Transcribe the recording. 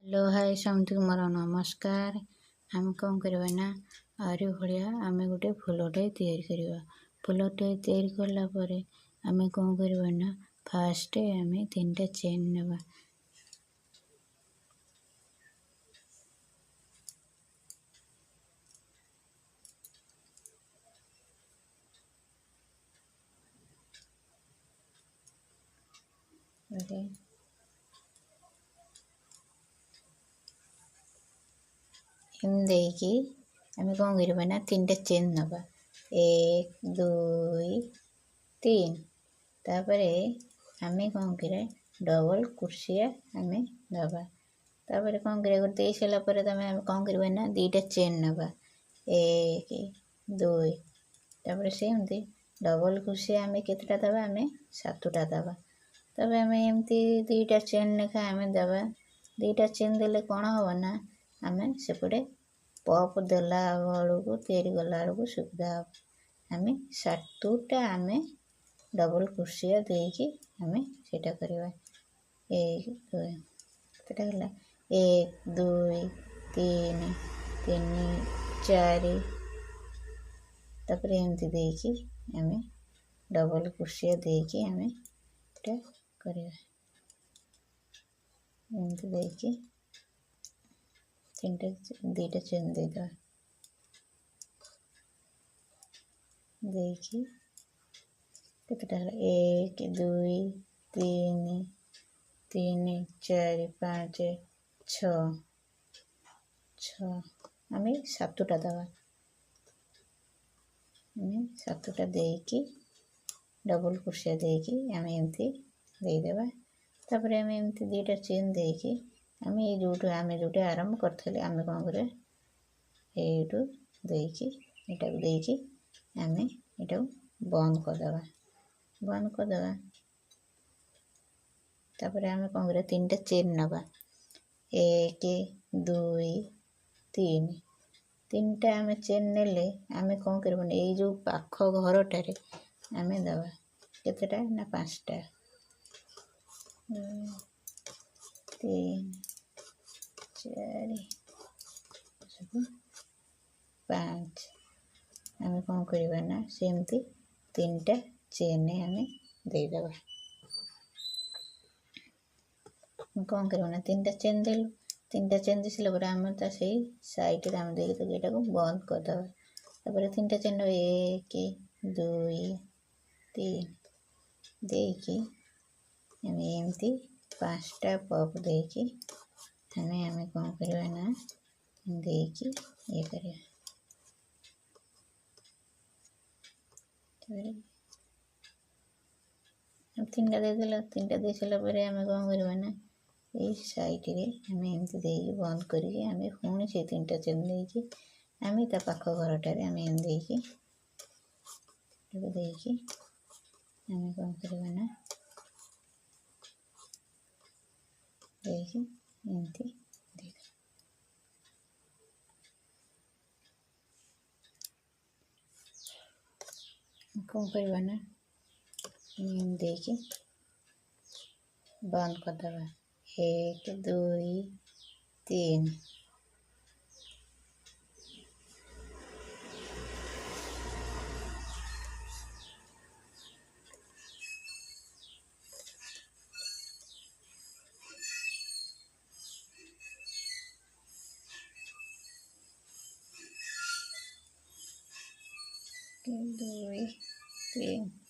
Hello hi समझ मोर नमस्कार। आम कौन करवा ना आरी भाया आम गोटे फूलटे या फूलटे या आम कौन करवा ना फास्ट आम 3टा चेन नवा। देखी आम कौन करवा ना 3टा चेन नवा 1 2 3 तापर आम कौन कर डबल कुर्सिया आम दबा तापर कौन कर दे सारापर तुम कौन करवा ना 2टा चेन नवा 1 2 तापर सेमती डबल कुर्सिया आम केतटा दबा आम 7टा दबा तब आम एमती 2टा चेन लेखा आम दबा 2टा चेन देले कौन हम ना आम सेपटे पप देला बेलू तैयारी कला बेलू सुविधा हम आम 7टा आम डबल कुर्सिया देकी आम सेटा करवा 1 2 केटा गला 1 2 3 3 4 तापर एमती देकी आम डबल कुर्सिया देकी आम एटा करवा एमती देकी 2टा चेन देदा देखी केतटा 1 2 3 3 4 5 6 6 आम 7टा दबा आम 7टा देकी डबल कुर्सिया देकी आम एमती देदेबा तापर आम एमती 2टा चेन देकी आम जो आरंभ करते आम कौन कर यू देकी एटा देकी आम एटा बंद करदे तापर आम कौन कर 3टा चेन नवा 1 2 3 3टा आम चेन नेले आम कौन कर जो पाख घरटारे आम दबा केतटा ना 5टा 3 4 5 आम कौन करवा ना सेमती 3टा चेन आम देदेबा कौन करवा ना 3टा चेन देलु 3टा चेन दे सारापर आम तो से सैड आम देखते ये बंद करदे तापर 3टा चेन 1 2 3 देकी आम एमती 5टा पप देकी आम कौन करवा ना देकी ये करवा 3टा देदेला 3टा दे सारापर आम कौन करवा ना ये साइड रे आम एमती देकी बंद करके आम पुणी से 3टा चेन देकी आम ता पाख घरटारे आम एम देकी आम कौन करवा ना देखी एमती कौन करवा ना देखी बंद करदे 1 2 3 2 3